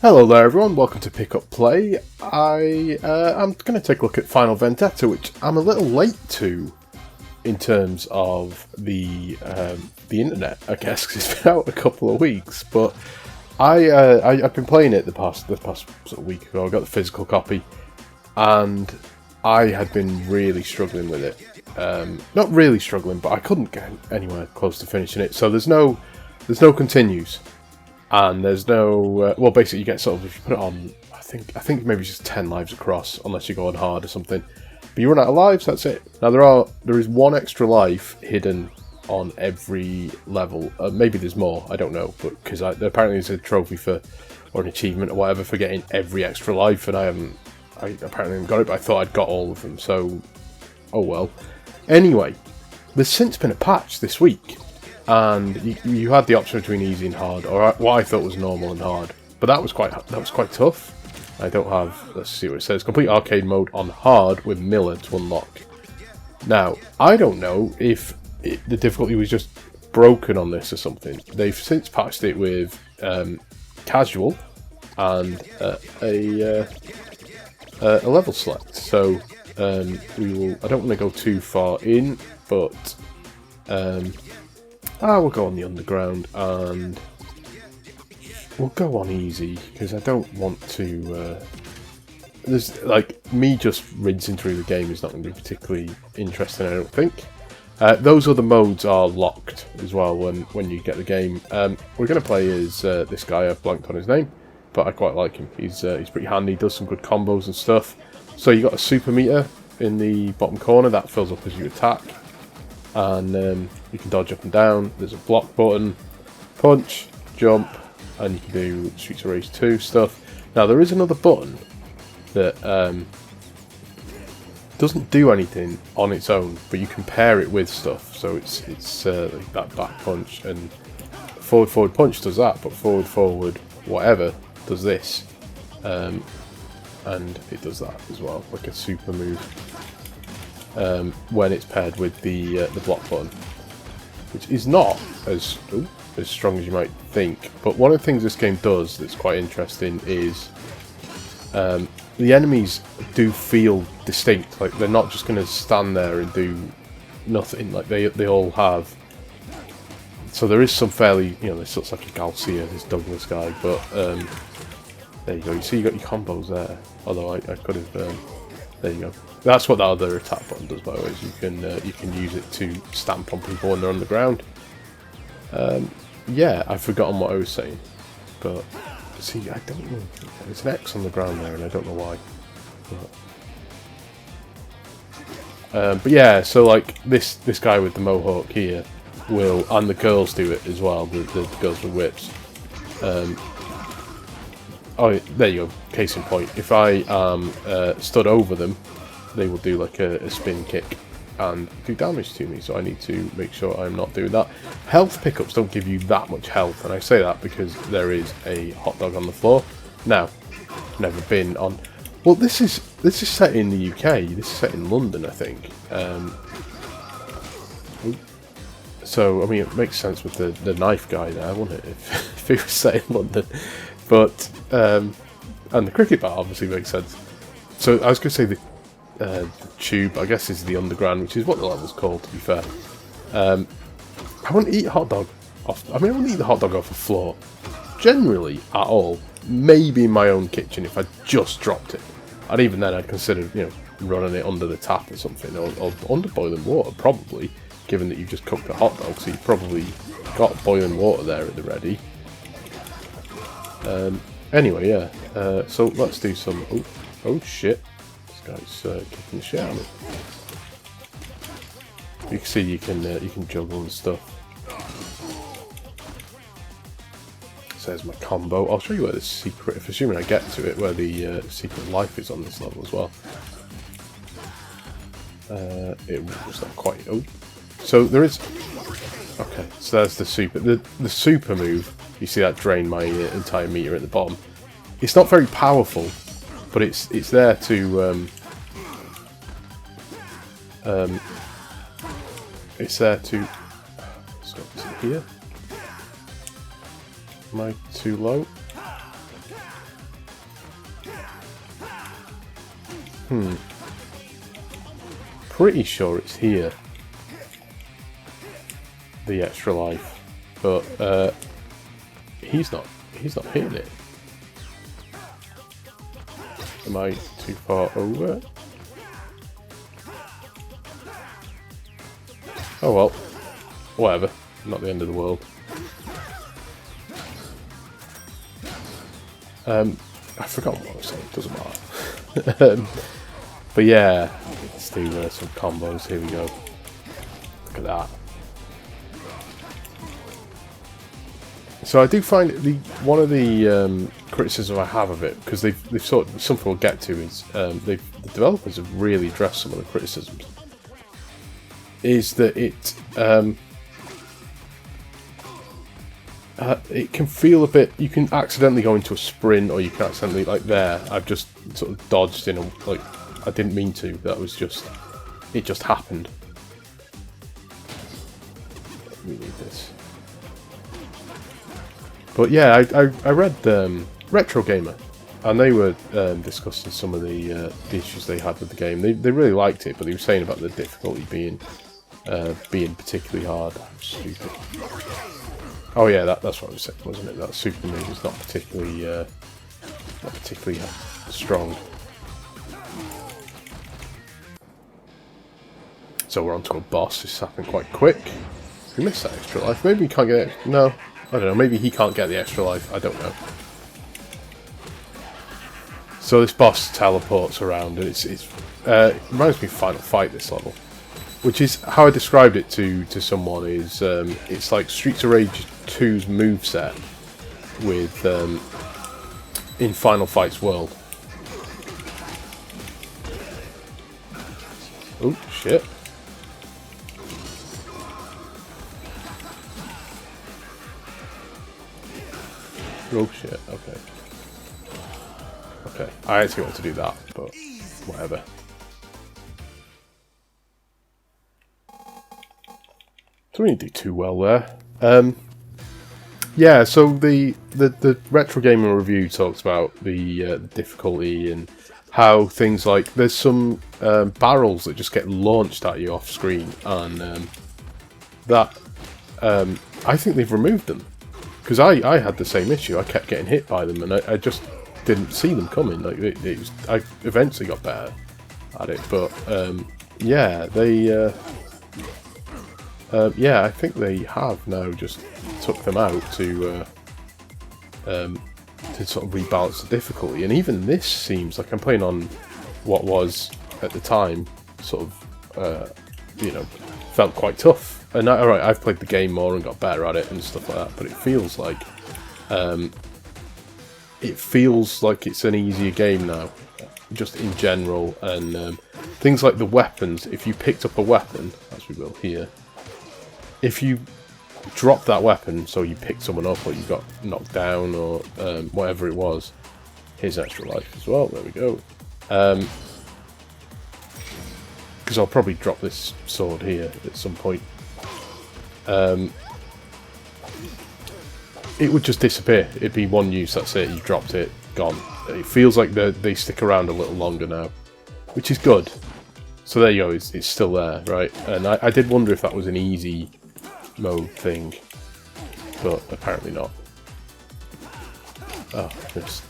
Hello there everyone, welcome to Pick Up Play. I'm going to take a look at Final Vendetta, which I'm a little late to in terms of the internet, I guess, because it's been out a couple of weeks. But I've been playing it the past sort of week ago. I got the physical copy, and I had been really struggling with it. Not really struggling, but I couldn't get anywhere close to finishing it. So there's no continues. And there's no, well, basically you get sort of, if you put it on, I think maybe it's just 10 lives across, unless you go on hard or something. But you run out of lives, that's it. Now there is one extra life hidden on every level. Maybe there's more, I don't know, but because apparently there's a trophy for, or an achievement or whatever for getting every extra life, and I apparently haven't got it, but I thought I'd got all of them, so, oh well. Anyway, there's since been a patch this week. And you had the option between easy and hard, or what I thought was normal and hard, but that was quite tough. I don't have. Let's see what it says. Complete arcade mode on hard with Miller to unlock. Now I don't know if the difficulty was just broken on this or something. They've since patched it with casual and a level select. So we will. I don't want to go too far in, but. We'll go on the underground and we'll go on easy because I don't want to. There's like me just rinsing through the game is not going to be particularly interesting, I don't think. Those other modes are locked as well when you get the game. We're going to play as this guy. I've blanked on his name, but I quite like him. He's pretty handy. He does some good combos and stuff. So you got a super meter in the bottom corner that fills up as you attack. And you can dodge up and down. There's a block button, punch, jump, and you can do Streets of Rage 2 stuff. Now there is another button that doesn't do anything on its own, but you can pair it with stuff. So it's like that back punch, and forward punch does that, but forward whatever does this, and it does that as well, like a super move. When it's paired with the block button, which is not as strong as you might think. But one of the things this game does that's quite interesting is the enemies do feel distinct. Like they're not just going to stand there and do nothing. Like they all have. So there is some fairly, this looks like a Galcia, this Douglas guy, but there you go. You see, you got your combos there. Although I could have. There you go. That's what that other attack button does, by the way. Is you can use it to stamp on people when they're on the ground. Yeah, I've forgotten what I was saying, but see, I don't know. There's an X on the ground there, and I don't know why. But yeah, so like this guy with the mohawk here will, and the girls do it as well. The girls with whips. Oh, there you go. Case in point. If I stood over them, they will do like a spin kick and do damage to me. So I need to make sure I'm not doing that. Health pickups don't give you that much health, and I say that because there is a hot dog on the floor. Now, never been on. Well, this is set in the UK. This is set in London, I think. So I mean, it makes sense with the knife guy there, wouldn't it? If he was set in London. But, and the cricket bat obviously makes sense. So I was going to say the tube, I guess, is the underground, which is what the level's called, to be fair. I wouldn't eat a hot dog off, I wouldn't eat the hot dog off the floor, generally, at all. Maybe in my own kitchen if I just dropped it. And even then I'd consider, running it under the tap or something, or under boiling water, probably, given that you've just cooked a hot dog, so you've probably got boiling water there at the ready. Anyway, yeah. So let's do some. Oh shit! This guy's kicking the shit out of me. You can see you can juggle and stuff. So there's my combo. I'll show you where the secret, if assuming I get to it, where the secret life is on this level as well. It was not quite. Oh, so there is. Okay, so there's the super. The super move. You see that drain my entire meter at the bottom. It's not very powerful, but it's there to it's there to. Let's go here. Am I too low? Pretty sure it's here. The extra life, but he's not hitting it. Am I too far over? Oh well, whatever. Not the end of the world. I forgot what I was saying. Doesn't matter. But yeah, let's do some combos. Here we go. Look at that. So I do find one of the criticisms I have of it, because they've sort of, something we'll get to, is the developers have really addressed some of the criticisms. Is that it can feel a bit. You can accidentally go into a sprint, or you can accidentally, like there. I've just sort of dodged in a, like, I didn't mean to. That was just, it just happened. We need this. But yeah, I read Retro Gamer, and they were discussing some of the issues they had with the game. They really liked it, but they were saying about the difficulty being particularly hard. Stupid. Oh yeah, that's what I was saying, wasn't it? That super move is not particularly strong. So we're onto a boss. This happened quite quick. We missed that extra life. Maybe we can't get it. No. I don't know, maybe he can't get the extra life, I don't know. So this boss teleports around, and it reminds me of Final Fight, this level. Which is, how I described it to someone is, it's like Streets of Rage 2's moveset with, in Final Fight's world. Oh, shit. Oh shit, okay. Okay, I actually want to do that, but whatever. So we didn't do too well there. Yeah, so the Retro Gamer review talks about the difficulty and how things like, there's some barrels that just get launched at you off screen, and that I think they've removed them. Because I had the same issue. I kept getting hit by them, and I just didn't see them coming. Like I eventually got better at it, but yeah, I think they have now just took them out to sort of rebalance the difficulty. And even this seems like I'm playing on what was at the time sort of you know, felt quite tough. And alright, I've played the game more and got better at it and stuff like that, but it feels like it's an easier game now, just in general. And things like the weapons, if you picked up a weapon, as we will here, if you drop that weapon, so you picked someone up or you got knocked down or whatever it was, here's extra life as well, there we go. Because I'll probably drop this sword here at some point. It would just disappear. It'd be one use, that's it, you dropped it, gone. It feels like they stick around a little longer now, which is good. So there you go, it's still there, right? And I did wonder if that was an easy mode thing, but apparently not. Oh, missed.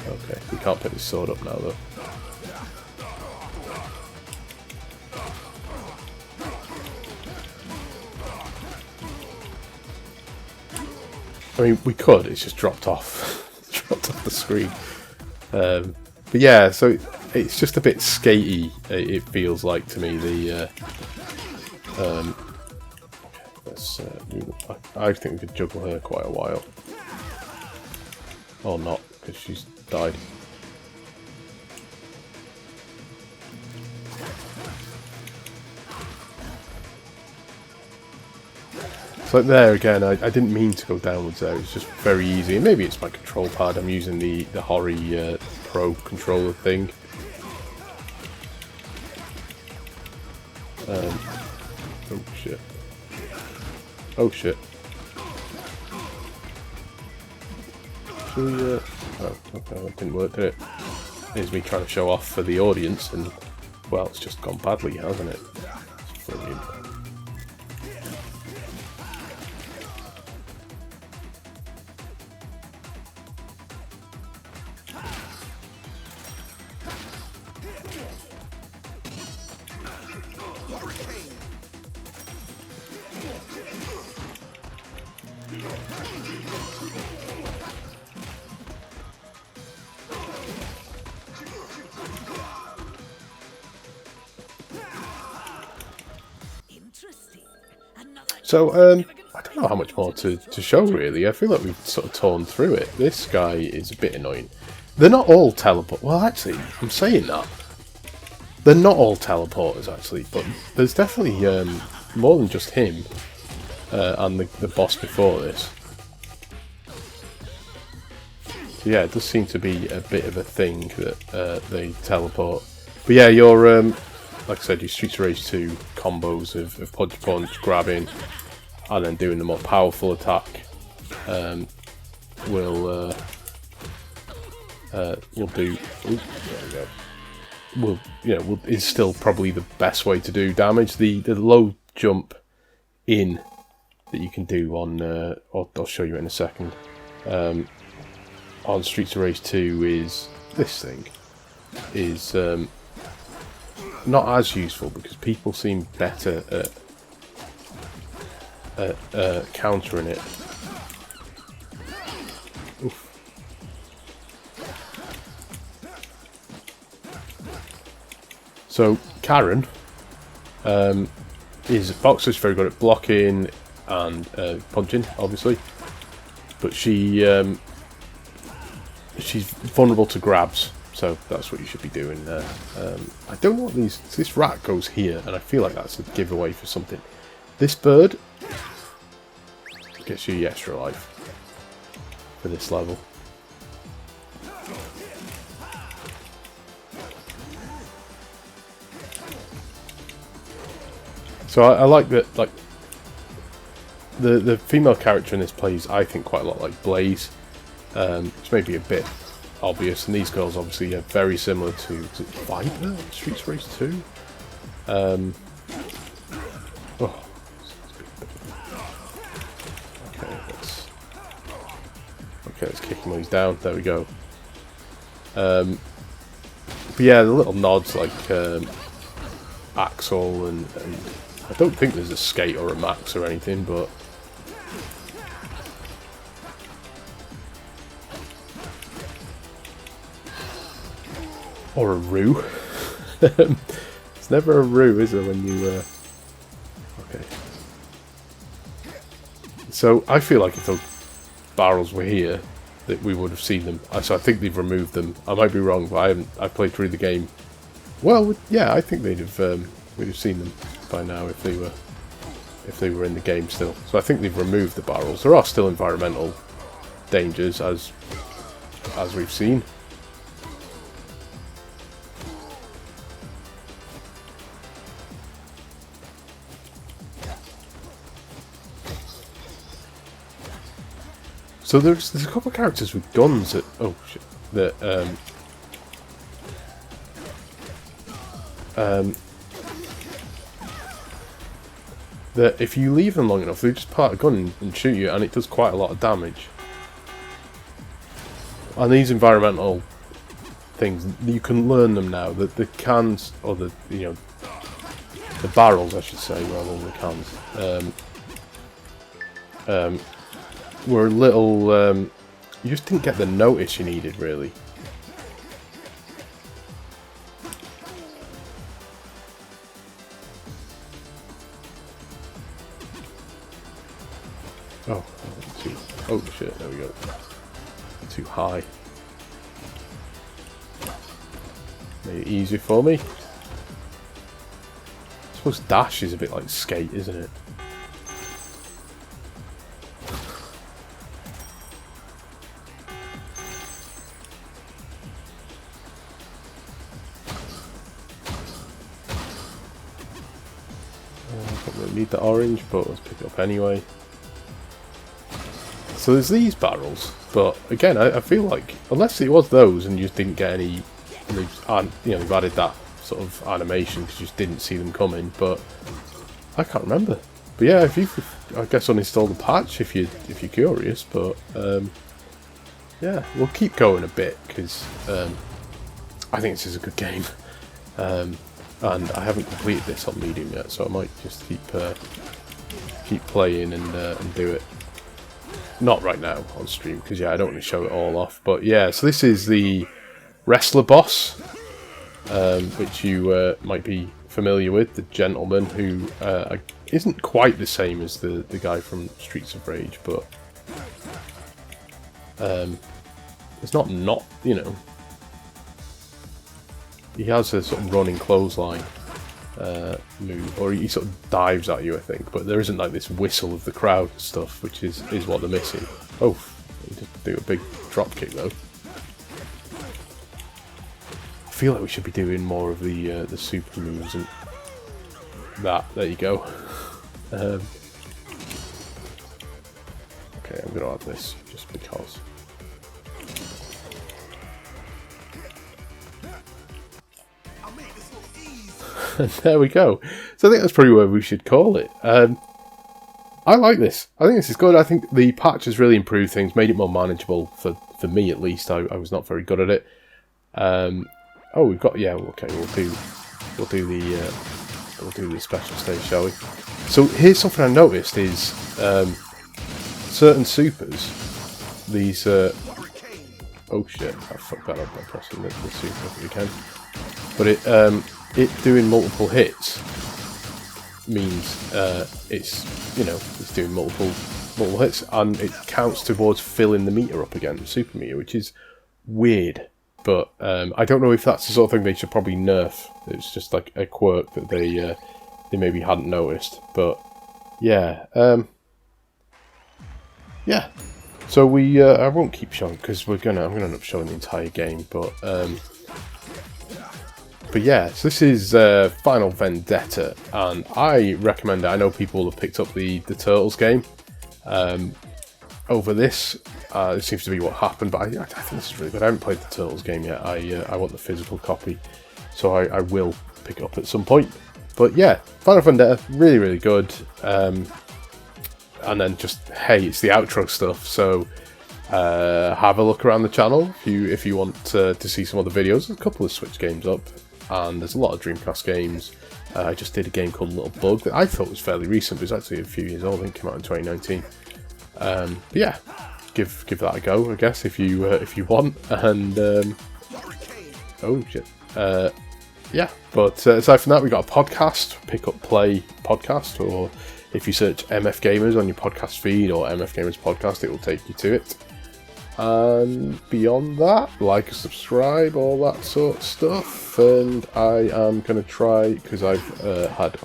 Okay, we can't pick this sword up now though. I mean, we could, it's just dropped off. Dropped off the screen. But yeah, so it's just a bit skatey, it feels like to me. I think we could juggle her quite a while. Or not, because she's died. So there again, I didn't mean to go downwards there, it's just very easy. And maybe it's my control pad, I'm using the Hori Pro controller thing. Oh shit. Oh shit. actually... oh, okay, that didn't work, did it? Here's me trying to show off for the audience, and, well, it's just gone badly, hasn't it? It's brilliant. So, I don't know how much more to show, really. I feel like we've sort of torn through it. This guy is a bit annoying. They're not all teleport. Well, actually, I'm saying that. They're not all teleporters, actually, but there's definitely more than just him and the boss before this. So, yeah, it does seem to be a bit of a thing that they teleport. But yeah, your, like I said, your Streets of Rage 2 combos of punch, grabbing, and then doing the more powerful attack will do. Ooh, there we go. Is still probably the best way to do damage. The low jump in that you can do on, I'll show you in a second. On Streets of Rage 2 is this thing is not as useful because people seem better at countering it. Oof. So Karen is a boxer. She's very good at blocking and punching, obviously, but she's vulnerable to grabs. So that's what you should be doing there. I don't know what this rat goes here, and I feel like that's a giveaway for something. This bird gets you the extra life for this level. So I like that. Like the female character in this plays, I think, quite a lot like Blaze. It's maybe a bit obvious, and these girls obviously are very similar to Viper, Streets of Rage 2. Okay, let's kick him when he's down. There we go. But yeah, the little nods like Axel and I don't think there's a Skate or a Max or anything, but or a Roo. It's never a Roo, is it, when you... Okay. So, I feel like if those barrels were here, that we would have seen them. So I think they've removed them. I might be wrong, but I've played through the game. Well, yeah, I think we'd have seen them by now if they were in the game still. So I think they've removed the barrels. There are still environmental dangers, as we've seen. So there's a couple of characters with guns that that if you leave them long enough, they just part a gun and shoot you, and it does quite a lot of damage. And these environmental things, you can learn them now. The cans, or the barrels, I should say, rather than the cans. Were a little... you just didn't get the notice you needed, really. Oh shit, there we go. Too high. Made it easier for me. I suppose dash is a bit like Skate, isn't it? Don't really need the orange, but let's pick it up anyway. so there's these barrels, but again, I feel like unless it was those and you just didn't get any, they've added that sort of animation because you just didn't see them coming. But I can't remember. But yeah, if you, I guess, uninstall the patch if you're curious. But yeah, we'll keep going a bit because I think this is a good game, and I haven't completed this on medium yet, so I might just keep playing and do it. Not right now on stream because yeah, I don't want to show it all off. But yeah, so this is the wrestler boss, which you might be familiar with, the gentleman who isn't quite the same as the guy from Streets of Rage, but it's not, you know, he has a sort of running clothesline move, or he sort of dives at you, I think, but there isn't like this whistle of the crowd and stuff, which is what they're missing. Oh, he just do a big drop kick though. I feel like we should be doing more of the super moves and that. There you go. Okay, I'm gonna add this just because. And there we go. So I think that's probably where we should call it. I like this. I think this is good. I think the patch has really improved things, made it more manageable for me at least. I was not very good at it. Oh, we've got, yeah. Okay, we'll do the special stage, shall we? So here's something I noticed is certain supers. These. Oh shit! I fucked that up by pressing the super again. But it doing multiple hits means it's, you know, it's doing multiple hits, and it counts towards filling the meter up again, the super meter, which is weird. But I don't know if that's the sort of thing they should probably nerf. It's just like a quirk that they maybe hadn't noticed. But yeah, yeah. So we I won't keep showing because I'm gonna end up showing the entire game. But yeah, so this is Final Vendetta, and I recommend it. I know people have picked up the Turtles game over this. This seems to be what happened, but I think this is really good. I haven't played the Turtles game yet. I want the physical copy, so I will pick it up at some point. But yeah, Final Vendetta, really, really good. And then just, hey, it's the outro stuff, so have a look around the channel if you want to see some other videos. There's a couple of Switch games up, and there's a lot of Dreamcast games. I just did a game called Little Bug that I thought was fairly recent, but it's actually a few years old. I think it came out in 2019. But yeah, give that a go, I guess, if you want. And oh shit, yeah. But aside from that, we got a podcast, Pick Up Play podcast, or if you search MF Gamers on your podcast feed or MF Gamers podcast, it will take you to it. And beyond that, like and subscribe, all that sort of stuff. And I am gonna try, because I've had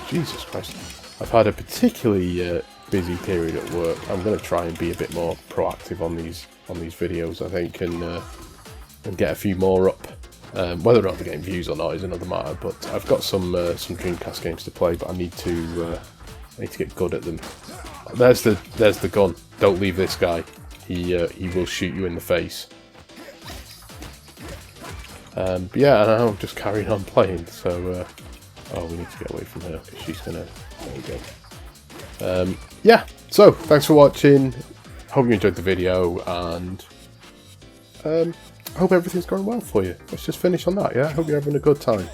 Jesus Christ, I've had a particularly busy period at work. I'm gonna try and be a bit more proactive on these videos, I think, and get a few more up. Whether or not they're getting views or not is another matter. But I've got some Dreamcast games to play, but I need to get good at them. There's the gun. Don't leave this guy. He will shoot you in the face. But yeah, and I'm just carrying on playing. So oh, we need to get away from her because she's gonna. There we go. Yeah. So thanks for watching. Hope you enjoyed the video, and I hope everything's going well for you. Let's just finish on that. Yeah. I hope you're having a good time.